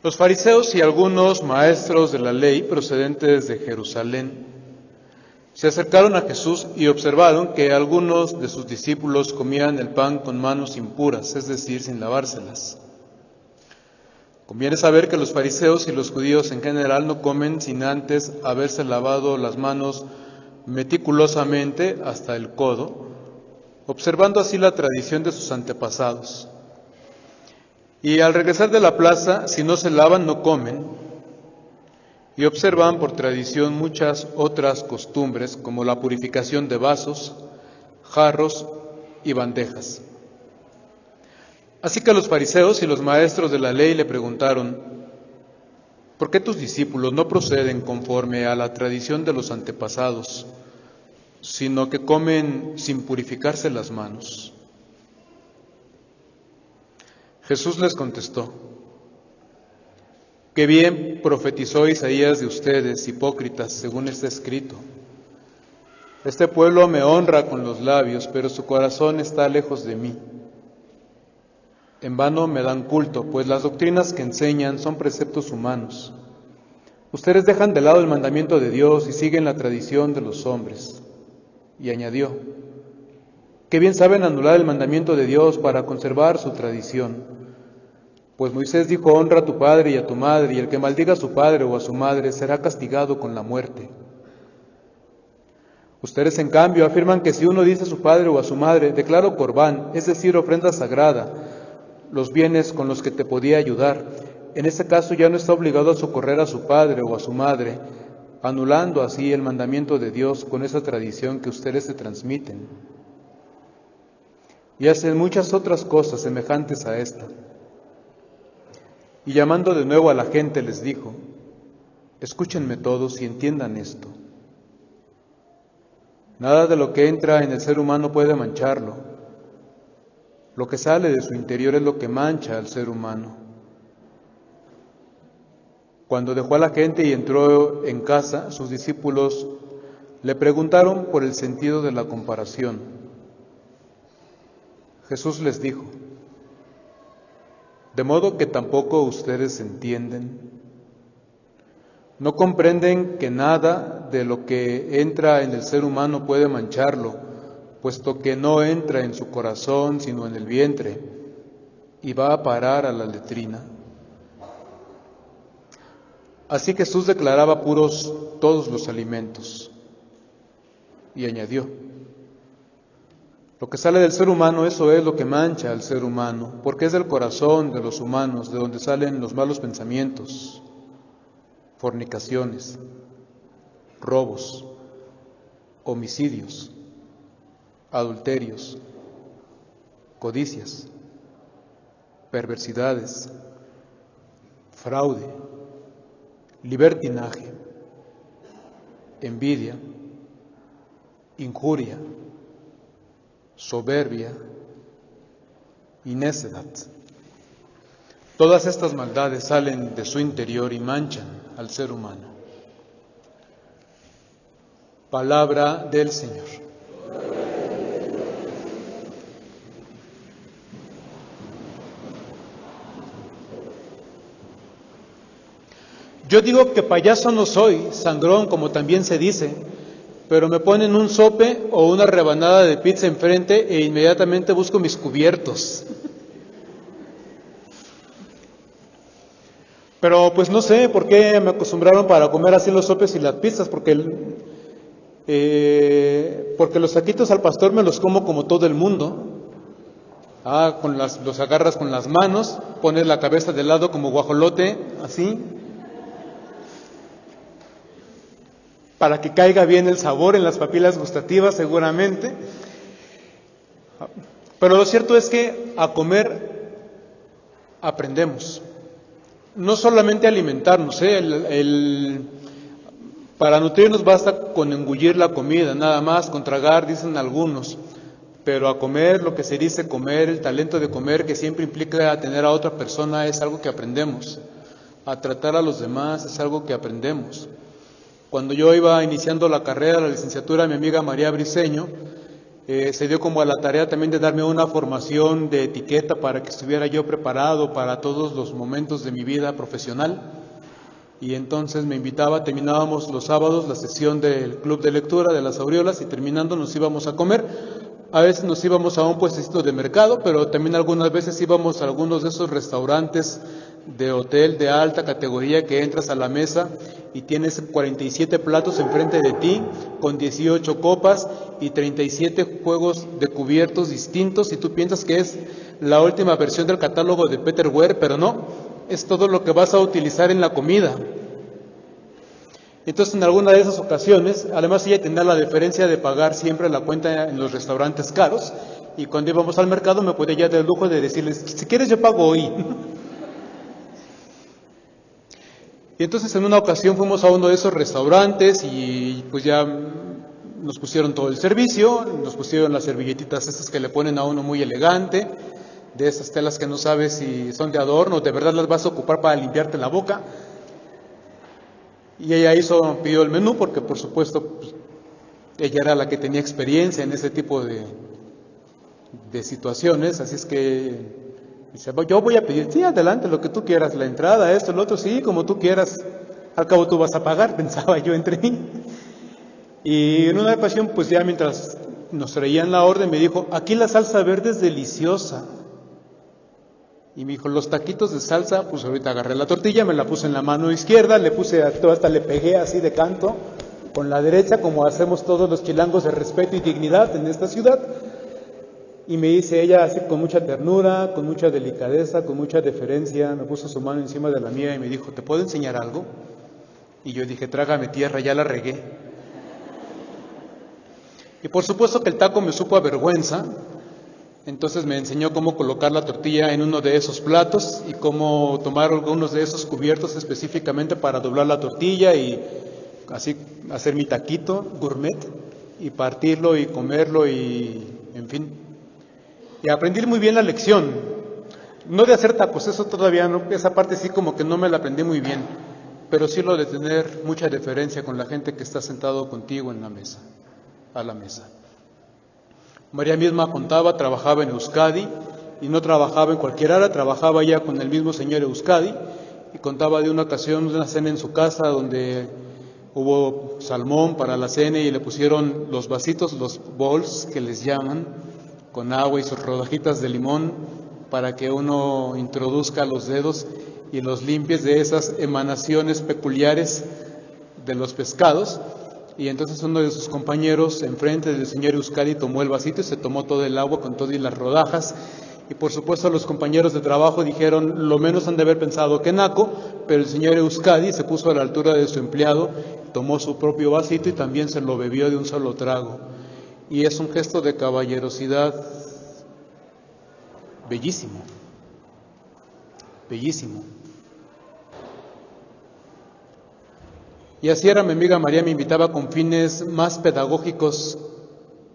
Los fariseos y algunos maestros de la ley procedentes de Jerusalén se acercaron a Jesús y observaron que algunos de sus discípulos comían el pan con manos impuras, es decir, sin lavárselas. Conviene saber que los fariseos y los judíos en general no comen sin antes haberse lavado las manos meticulosamente hasta el codo, observando así la tradición de sus antepasados. Y al regresar de la plaza, si no se lavan, no comen, y observan por tradición muchas otras costumbres, como la purificación de vasos, jarros y bandejas. Así que los fariseos y los maestros de la ley le preguntaron: ¿por qué tus discípulos no proceden conforme a la tradición de los antepasados, sino que comen sin purificarse las manos? Jesús les contestó: qué bien profetizó Isaías de ustedes, hipócritas, según está escrito: este pueblo me honra con los labios, pero su corazón está lejos de mí. En vano me dan culto, pues las doctrinas que enseñan son preceptos humanos. Ustedes dejan de lado el mandamiento de Dios y siguen la tradición de los hombres. Y añadió: qué bien saben anular el mandamiento de Dios para conservar su tradición. Pues Moisés dijo: honra a tu padre y a tu madre, y el que maldiga a su padre o a su madre será castigado con la muerte. Ustedes, en cambio, afirman que si uno dice a su padre o a su madre: declaro corbán, es decir, ofrenda sagrada, los bienes con los que te podía ayudar, en ese caso ya no está obligado a socorrer a su padre o a su madre, anulando así el mandamiento de Dios con esa tradición que ustedes se transmiten. Y hacen muchas otras cosas semejantes a esta. Y llamando de nuevo a la gente les dijo: escúchenme todos y entiendan esto. Nada de lo que entra en el ser humano puede mancharlo. Lo que sale de su interior es lo que mancha al ser humano. Cuando dejó a la gente y entró en casa, sus discípulos le preguntaron por el sentido de la comparación. Jesús les dijo: ¿de modo que tampoco ustedes entienden? ¿No comprenden que nada de lo que entra en el ser humano puede mancharlo, puesto que no entra en su corazón sino en el vientre y va a parar a la letrina? Así Jesús declaraba puros todos los alimentos y añadió: lo que sale del ser humano, eso es lo que mancha al ser humano, porque es del corazón de los humanos de donde salen los malos pensamientos, fornicaciones, robos, homicidios, adulterios, codicias, perversidades, fraude, libertinaje, envidia, injuria, soberbia y necedad. Todas estas maldades salen de su interior y manchan al ser humano. Palabra del Señor. Yo digo que payaso no soy, sangrón como también se dice, pero me ponen un sope o una rebanada de pizza enfrente e inmediatamente busco mis cubiertos. Pero pues no sé por qué me acostumbraron para comer así los sopes y las pizzas, porque los taquitos al pastor me los como como todo el mundo. Los agarras con las manos, pones la cabeza de lado como guajolote, así, para que caiga bien el sabor en las papilas gustativas seguramente. Pero lo cierto es que a comer aprendemos. No solamente alimentarnos, para nutrirnos basta con engullir la comida, nada más, con tragar, dicen algunos. Pero a comer, lo que se dice comer, el talento de comer, que siempre implica tener a otra persona, es algo que aprendemos. A tratar a los demás es algo que aprendemos. Cuando yo iba iniciando la carrera, la licenciatura, mi amiga María Briceño se dio como a la tarea también de darme una formación de etiqueta para que estuviera yo preparado para todos los momentos de mi vida profesional. Y entonces me invitaba, terminábamos los sábados la sesión del club de lectura de las Aureolas y terminando nos íbamos a comer. A veces nos íbamos a un puestecito de mercado, pero también algunas veces íbamos a algunos de esos restaurantes de hotel de alta categoría que entras a la mesa y tienes 47 platos enfrente de ti con 18 copas y 37 juegos de cubiertos distintos y tú piensas que es la última versión del catálogo de Peter Weir, pero no, es todo lo que vas a utilizar en la comida. Entonces, en alguna de esas ocasiones, además ella tenía la deferencia de pagar siempre la cuenta en los restaurantes caros, y cuando íbamos al mercado me podía ya dar el lujo de decirles, si quieres yo pago hoy. Y entonces en una ocasión fuimos a uno de esos restaurantes y pues ya nos pusieron todo el servicio, nos pusieron las servilletitas esas que le ponen a uno muy elegante, de esas telas que no sabes si son de adorno, de verdad las vas a ocupar para limpiarte la boca. Y ella pidió el menú porque por supuesto pues, ella era la que tenía experiencia en ese tipo de situaciones, así es que dice, yo voy a pedir, sí, adelante, lo que tú quieras, la entrada, esto, lo otro, sí, como tú quieras, al cabo tú vas a pagar, pensaba yo entre mí. Y en una ocasión, pues ya mientras nos traían la orden, me dijo, aquí la salsa verde es deliciosa. Y me dijo, los taquitos de salsa, pues ahorita agarré la tortilla, me la puse en la mano izquierda, le puse, hasta le pegué así de canto, con la derecha, como hacemos todos los chilangos de respeto y dignidad en esta ciudad. Y me dice ella así con mucha ternura, con mucha delicadeza, con mucha deferencia, me puso su mano encima de la mía y me dijo, ¿te puedo enseñar algo? Y yo dije, trágame tierra, ya la regué. Y por supuesto que el taco me supo a vergüenza, entonces me enseñó cómo colocar la tortilla en uno de esos platos y cómo tomar algunos de esos cubiertos específicamente para doblar la tortilla y así hacer mi taquito gourmet y partirlo y comerlo y en fin. Y aprendí muy bien la lección, no de hacer tacos, eso todavía no, esa parte sí como que no me la aprendí muy bien, pero sí lo de tener mucha deferencia con la gente que está sentado contigo en la mesa, a la mesa. María misma contaba, trabajaba en Euskadi y no trabajaba en cualquier área, trabajaba ya con el mismo señor Euskadi y contaba de una ocasión, de una cena en su casa donde hubo salmón para la cena y le pusieron los vasitos, los bowls que les llaman, con agua y sus rodajitas de limón para que uno introduzca los dedos y los limpies de esas emanaciones peculiares de los pescados. Y entonces uno de sus compañeros enfrente del señor Euskadi tomó el vasito y se tomó todo el agua con todo y las rodajas. Y por supuesto los compañeros de trabajo dijeron, lo menos han de haber pensado que naco, pero el señor Euskadi se puso a la altura de su empleado, tomó su propio vasito y también se lo bebió de un solo trago. Y es un gesto de caballerosidad bellísimo, bellísimo. Y así era mi amiga María, me invitaba con fines más pedagógicos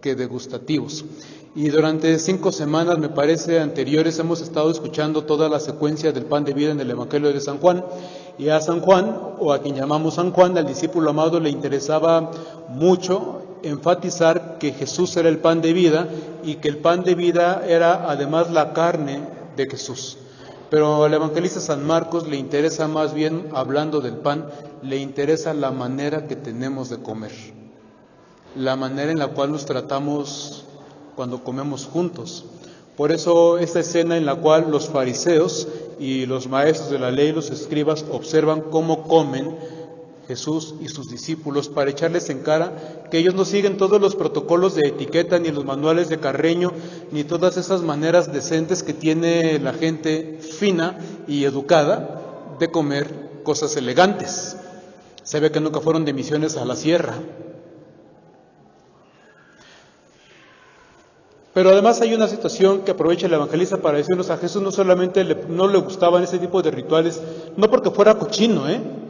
que degustativos. Y durante 5 semanas, me parece, anteriores, hemos estado escuchando toda la secuencia del pan de vida en el Evangelio de San Juan. Y a San Juan, o a quien llamamos San Juan, al discípulo amado, le interesaba mucho enfatizar que Jesús era el pan de vida y que el pan de vida era además la carne de Jesús. Pero al evangelista San Marcos le interesa más bien, hablando del pan, le interesa la manera que tenemos de comer, la manera en la cual nos tratamos cuando comemos juntos. Por eso esta escena en la cual los fariseos y los maestros de la ley, los escribas, observan cómo comen Jesús y sus discípulos para echarles en cara que ellos no siguen todos los protocolos de etiqueta, ni los manuales de Carreño, ni todas esas maneras decentes que tiene la gente fina y educada de comer cosas elegantes. Se ve que nunca fueron de misiones a la sierra. Pero además hay una situación que aprovecha el evangelista para decirnos: a Jesús no solamente no le gustaban ese tipo de rituales, no porque fuera cochino,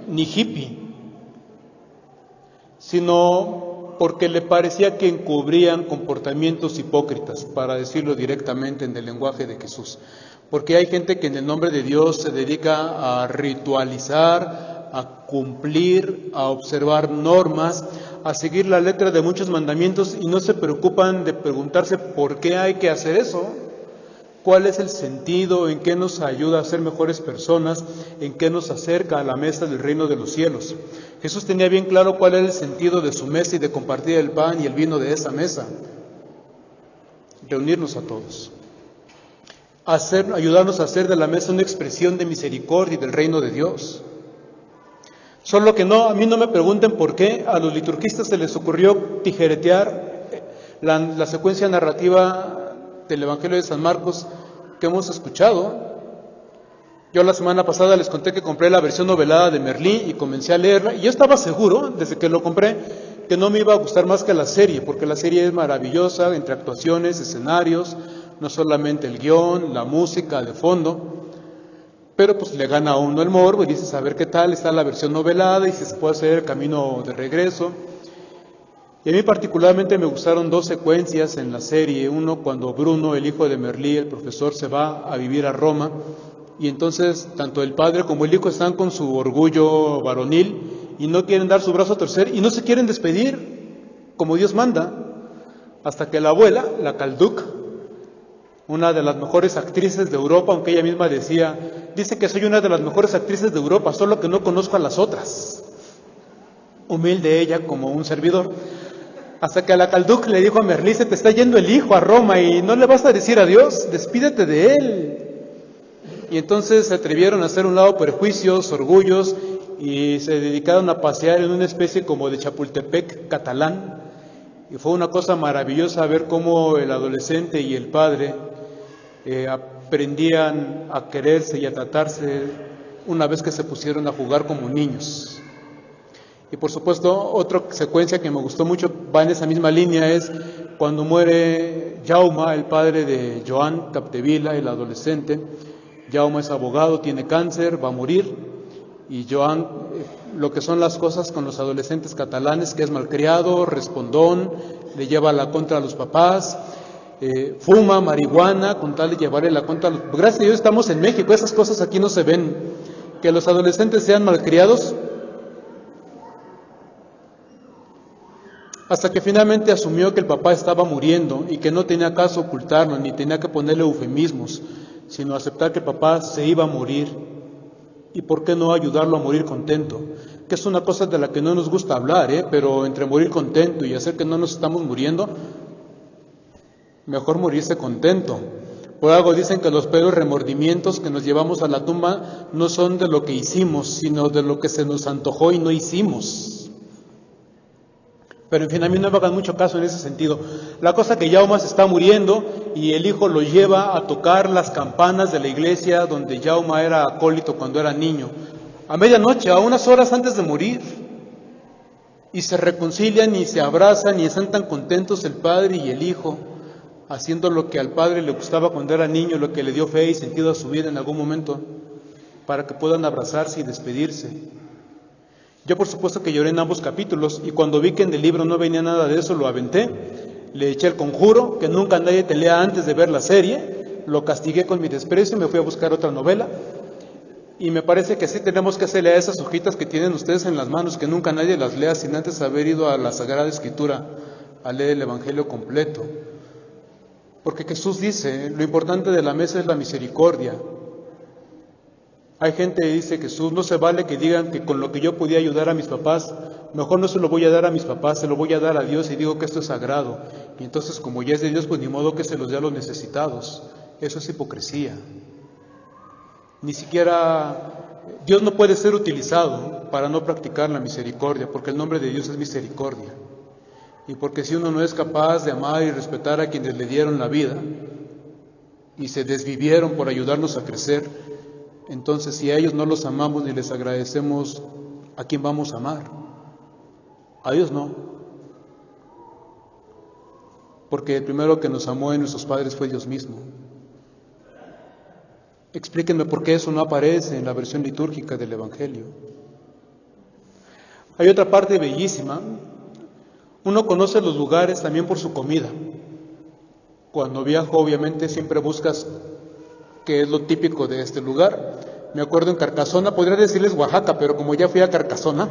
ni hippie, sino porque le parecía que encubrían comportamientos hipócritas, para decirlo directamente en el lenguaje de Jesús. Porque hay gente que en el nombre de Dios se dedica a ritualizar, a cumplir, a observar normas, a seguir la letra de muchos mandamientos y no se preocupan de preguntarse por qué hay que hacer eso, cuál es el sentido, en qué nos ayuda a ser mejores personas, en qué nos acerca a la mesa del reino de los cielos. Jesús tenía bien claro cuál era el sentido de su mesa y de compartir el pan y el vino de esa mesa. Reunirnos a todos. Ayudarnos a hacer de la mesa una expresión de misericordia y del reino de Dios. Solo que a mí no me pregunten por qué a los liturgistas se les ocurrió tijeretear la secuencia narrativa del Evangelio de San Marcos que hemos escuchado. Yo la semana pasada les conté que compré la versión novelada de Merlí y comencé a leerla, y yo estaba seguro, desde que lo compré, que no me iba a gustar más que la serie, porque la serie es maravillosa, entre actuaciones, escenarios, no solamente el guión, la música de fondo, pero pues le gana a uno el morbo y dices, a ver qué tal, está la versión novelada y si se puede hacer el camino de regreso. Y a mí particularmente me gustaron dos secuencias en la serie. Uno, cuando Bruno, el hijo de Merlí, el profesor, se va a vivir a Roma, y entonces tanto el padre como el hijo están con su orgullo varonil y no quieren dar su brazo a torcer y no se quieren despedir como Dios manda, hasta que la abuela, la Calduc, una de las mejores actrices de Europa, aunque ella misma dice que soy una de las mejores actrices de Europa, solo que no conozco a las otras. Humilde ella como un servidor. Hasta que a la Calduc le dijo a Merlí, se te está yendo el hijo a Roma y no le vas a decir adiós, despídete de él. Y entonces se atrevieron a hacer un lado prejuicios, orgullos, y se dedicaron a pasear en una especie como de Chapultepec catalán. Y fue una cosa maravillosa ver cómo el adolescente y el padre aprendían a quererse y a tratarse una vez que se pusieron a jugar como niños. Y por supuesto, otra secuencia que me gustó mucho, va en esa misma línea, es cuando muere Jaume, el padre de Joan Capdevila, el adolescente. Jaume es abogado, tiene cáncer, va a morir, y Joan, lo que son las cosas con los adolescentes catalanes, que es malcriado, respondón, le lleva la contra a los papás, fuma marihuana con tal de llevarle la contra a los... Gracias a Dios estamos en México, esas cosas aquí no se ven, que los adolescentes sean malcriados, hasta que finalmente asumió que el papá estaba muriendo y que no tenía caso ocultarlo, ni tenía que ponerle eufemismos, sino aceptar que el papá se iba a morir, y por qué no ayudarlo a morir contento, que es una cosa de la que no nos gusta hablar, pero entre morir contento y hacer que no nos estamos muriendo, mejor morirse contento. Por algo dicen que los peores remordimientos que nos llevamos a la tumba no son de lo que hicimos, sino de lo que se nos antojó y no hicimos. Pero en fin, a mí no me hagan mucho caso en ese sentido. La cosa que Jaume se está muriendo y el hijo lo lleva a tocar las campanas de la iglesia donde Jaume era acólito cuando era niño, a medianoche, a unas horas antes de morir. Y se reconcilian y se abrazan y están tan contentos el padre y el hijo, haciendo lo que al padre le gustaba cuando era niño, lo que le dio fe y sentido a su vida en algún momento, para que puedan abrazarse y despedirse. Yo por supuesto que lloré en ambos capítulos, y cuando vi que en el libro no venía nada de eso, lo aventé, le eché el conjuro, que nunca nadie te lea antes de ver la serie, lo castigué con mi desprecio y me fui a buscar otra novela, y me parece que sí tenemos que hacerle a esas hojitas que tienen ustedes en las manos, que nunca nadie las lea sin antes haber ido a la Sagrada Escritura a leer el Evangelio completo, porque Jesús dice, lo importante de la mesa es la misericordia. Hay gente que dice, Jesús, no se vale que digan que con lo que yo podía ayudar a mis papás, mejor no se lo voy a dar a mis papás, se lo voy a dar a Dios y digo que esto es sagrado. Y entonces, como ya es de Dios, pues ni modo que se los dé a los necesitados. Eso es hipocresía. Ni siquiera Dios no puede ser utilizado para no practicar la misericordia, porque el nombre de Dios es misericordia. Y porque si uno no es capaz de amar y respetar a quienes le dieron la vida y se desvivieron por ayudarnos a crecer, entonces si a ellos no los amamos ni les agradecemos, ¿a quién vamos a amar? A Dios no. Porque el primero que nos amó en nuestros padres fue Dios mismo. Explíquenme por qué eso no aparece en la versión litúrgica del Evangelio. Hay otra parte bellísima. Uno conoce los lugares también por su comida. Cuando viajo, obviamente, siempre buscas qué es lo típico de este lugar. Me acuerdo en Carcasona, podría decirles Oaxaca, pero como ya fui a Carcasona,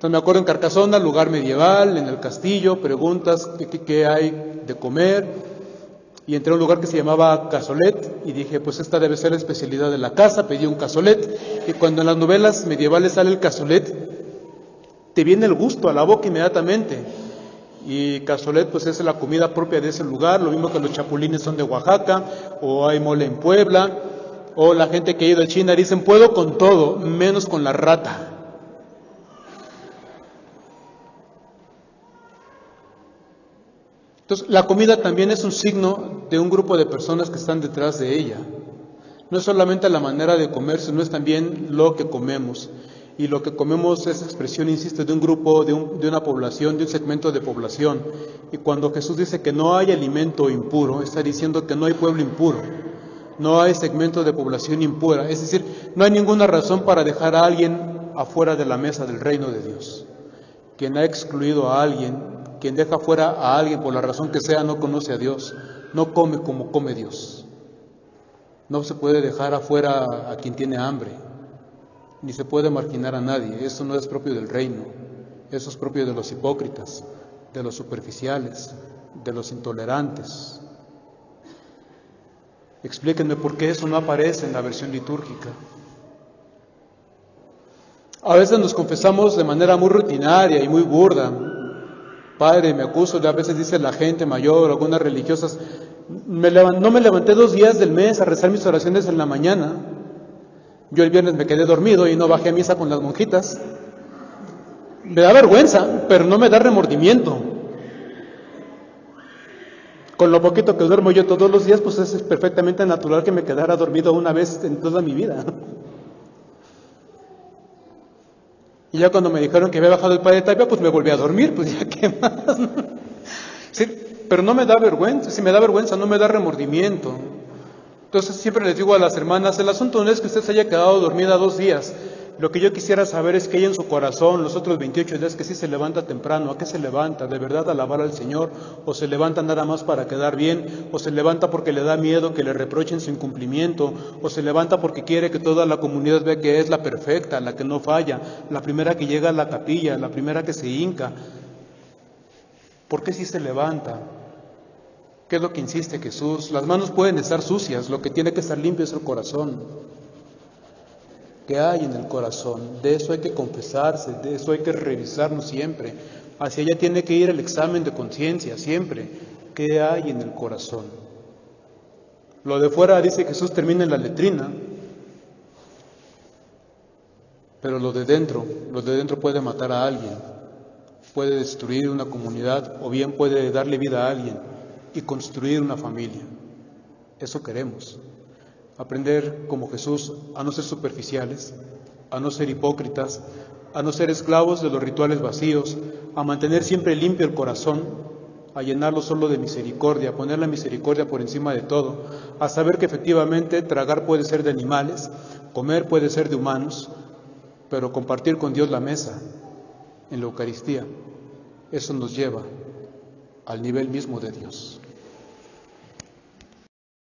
Entonces me acuerdo en Carcasona, lugar medieval, en el castillo, preguntas qué hay de comer, y entré a un lugar que se llamaba cazolet, y dije, pues esta debe ser la especialidad de la casa, pedí un cazolet, y cuando en las novelas medievales sale el cazolet, te viene el gusto a la boca inmediatamente, y cazolet pues es la comida propia de ese lugar, lo mismo que los chapulines son de Oaxaca, o hay mole en Puebla, o la gente que ha ido a China dicen, puedo con todo, menos con la rata. Entonces, la comida también es un signo de un grupo de personas que están detrás de ella. No es solamente la manera de comer, sino es también lo que comemos. Y lo que comemos es expresión, insisto, de un grupo, de una población, de un segmento de población. Y cuando Jesús dice que no hay alimento impuro, está diciendo que no hay pueblo impuro, no hay segmento de población impura. Es decir, no hay ninguna razón para dejar a alguien afuera de la mesa del reino de Dios. Quien ha excluido a alguien, quien deja fuera a alguien por la razón que sea, no conoce a Dios, no come como come Dios. No se puede dejar afuera a quien tiene hambre, ni se puede marginar a nadie. Eso no es propio del reino, eso es propio de los hipócritas, de los superficiales, de los intolerantes. Explíquenme por qué eso no aparece en la versión litúrgica. A veces nos confesamos de manera muy rutinaria y muy burda. Padre, me acuso, a veces dice la gente mayor, algunas religiosas, no me levanté 2 días del mes a rezar mis oraciones en la mañana. Yo el viernes me quedé dormido y no bajé a misa con las monjitas. Me da vergüenza, pero no me da remordimiento. Con lo poquito que duermo yo todos los días, pues es perfectamente natural que me quedara dormido una vez en toda mi vida. Y ya cuando me dijeron que había bajado el Padre Tapia, pues me volví a dormir, pues ya qué más. Sí, pero no me da vergüenza, si me da vergüenza, no me da remordimiento. Entonces siempre les digo a las hermanas, el asunto no es que usted se haya quedado dormida 2 días. Lo que yo quisiera saber es que ella en su corazón, los otros 28 días que sí se levanta temprano, ¿a qué se levanta? ¿De verdad a alabar al Señor? ¿O se levanta nada más para quedar bien? ¿O se levanta porque le da miedo que le reprochen su incumplimiento? ¿O se levanta porque quiere que toda la comunidad vea que es la perfecta, la que no falla, la primera que llega a la capilla, la primera que se hinca? ¿Por qué sí se levanta? ¿Qué es lo que insiste Jesús? Las manos pueden estar sucias, lo que tiene que estar limpio es el corazón. ¿Qué hay en el corazón? De eso hay que confesarse, de eso hay que revisarnos siempre. Hacia allá tiene que ir el examen de conciencia siempre. ¿Qué hay en el corazón? Lo de fuera, dice Jesús, termina en la letrina, pero lo de dentro puede matar a alguien, puede destruir una comunidad o bien puede darle vida a alguien y construir una familia. Eso queremos. Aprender como Jesús a no ser superficiales, a no ser hipócritas, a no ser esclavos de los rituales vacíos, a mantener siempre limpio el corazón, a llenarlo solo de misericordia, a poner la misericordia por encima de todo, a saber que efectivamente tragar puede ser de animales, comer puede ser de humanos, pero compartir con Dios la mesa en la Eucaristía, eso nos lleva al nivel mismo de Dios.